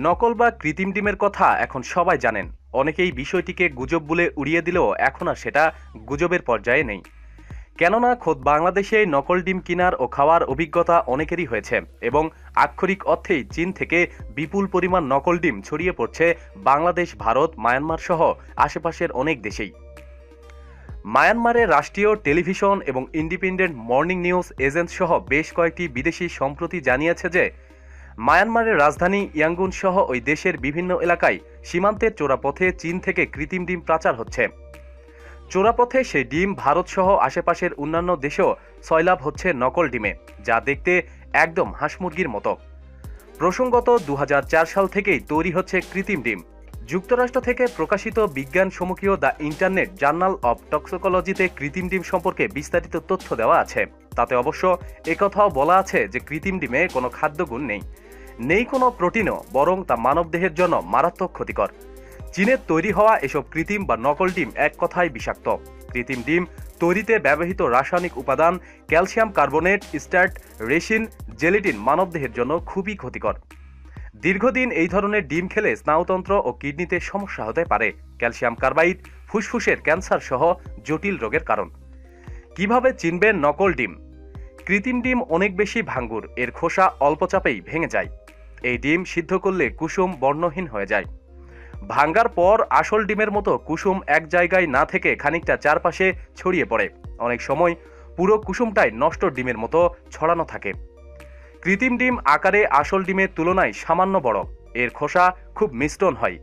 নকল বা কৃত্রিম ডিমের কথা এখন সবাই জানেন। অনেকেই বিষয়টিকে গুজব বলে উড়িয়ে দিলেও এখন আর সেটা গুজবের পর্যায়ে নেই। কেননা খোদ বাংলাদেশে নকল ডিম কেনার ও খাওয়ার অভিজ্ঞতা অনেকেরই হয়েছে এবং আক্ষরিক অর্থেই চীন থেকে বিপুল পরিমাণ নকল ডিম ছড়িয়ে পড়ছে বাংলাদেশ, ভারত, মায়ানমার সহ আশেপাশের অনেক দেশেই। মায়ানমারের রাষ্ট্রীয় টেলিভিশন এবং ইন্ডিপেন্ডেন্ট মর্নিং নিউজ এজেন্সি সহ বেশ কয়েকটি বিদেশি সম্প্রতি জানিয়েছে যে মায়ানমারের রাজধানী ইয়াঙ্গুন সহ ওই দেশের বিভিন্ন এলাকায় সীমান্তের চোরাপথে চীন থেকে কৃত্রিম ডিম পাচার হচ্ছে। চোরাপথে সেই ডিম ভারত সহ আশেপাশের অন্যান্য দেশেও সয়লাভ হচ্ছে নকল ডিমে, যা দেখতে একদম হাঁসমুরগির মতো। প্রসঙ্গত ২০০৪ সাল থেকেই তৈরি হচ্ছে কৃত্রিম ডিম। যুক্তরাষ্ট্র থেকে প্রকাশিত বিজ্ঞান সম্মুখীয় দ্য ইন্টারনেট জার্নাল অব টক্সিকোলজিতে কৃত্রিম ডিম সম্পর্কে বিস্তারিত তথ্য দেওয়া আছে। তাতে অবশ্য একথাও বলা আছে যে কৃত্রিম ডিমে কোনো খাদ্যগুণ নেই কোনো প্রোটিনও, বরং তা মানবদেহের জন্য মারাত্মক ক্ষতিকর। চীনের তৈরি হওয়া এসব কৃত্রিম বা নকল ডিম এক কথায় বিষাক্ত। কৃত্রিম ডিম তৈরিতে ব্যবহৃত রাসায়নিক উপাদান calcium carbonate, starch, resin, gelatine মানবদেহের জন্য খুবই ক্ষতিকর। দীর্ঘদিন এই ধরনের ডিম খেলে স্নায়ুতন্ত্র ও কিডনিতে সমস্যা হতে পারে। ক্যালসিয়াম কার্বাইড ফুসফুসের ক্যান্সার সহ জটিল রোগের কারণ। কিভাবে চিনবেন নকল ডিম? কৃত্রিম ডিম অনেক বেশি ভাঙ্গুর, এর খোসা অল্প চাপেই ভেঙে যায়। এই ডিম সিদ্ধ করলে কুসুম বর্ণহীন হয়ে যায়। ভাঙ্গার পর আসল ডিমের মতো কুসুম এক জায়গায় না থেকে খানিকটা চারপাশে ছড়িয়ে পড়ে। অনেক সময় পুরো কুসুমটাই নষ্ট ডিমের মতো ছড়ানো থাকে। কৃত্রিম ডিম আকারে আসল ডিমের তুলনায় সামান্য বড়। এর খোসা খুব মিশ্রণ হয়।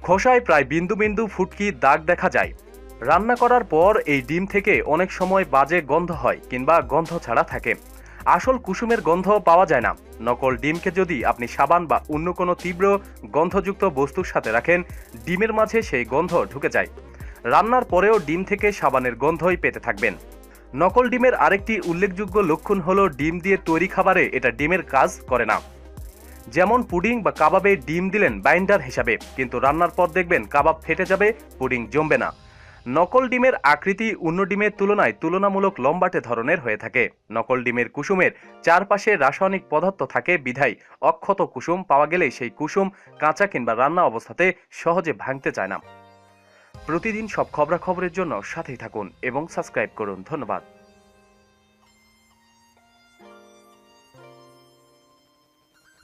খোসায় প্রায় বিন্দু বিন্দু ফুটকি দাগ দেখা যায়। রান্না করার পর এই ডিম থেকে অনেক সময় বাজে গন্ধ হয় কিংবা গন্ধ ছাড়া থাকে। আসল কুসুমের গন্ধ পাওয়া যায় না। নকল ডিমকে যদি আপনি সাবান বা অন্য কোনো তীব্র গন্ধযুক্ত বস্তুর সাথে রাখেন, ডিমের মাঝে সেই গন্ধ ঢুকে যায়। রান্নার পরেও ডিম থেকে সাবানের গন্ধই পেতে থাকবেন। নকল ডিমের আরেকটি উল্লেখযোগ্য লক্ষণ হলো ডিম দিয়ে তৈরি খাবারে এটা ডিমের কাজ করে না। যেমন পুডিং বা কাবাবে ডিম দিলেন বাইন্ডার হিসাবে, কিন্তু রান্নার পর দেখবেন কাবাব ফেটে যাবে, পুডিং জমবে না। নকল ডিমের আকৃতি অন্য ডিমের তুলনায় তুলনামূলক লম্বাটে ধরনের হয়ে থাকে। নকল ডিমের কুসুমের চারপাশে রাসায়নিক পদার্থ থাকে বিধায় অক্ষত কুসুম পাওয়া গেলে সেই কুসুম কাঁচা কিংবা রান্না অবস্থাতে সহজে ভাঙতে চায় না। প্রতিদিন সব খবরাখবরের জন্য সাথেই থাকুন এবং সাবস্ক্রাইব করুন। ধন্যবাদ।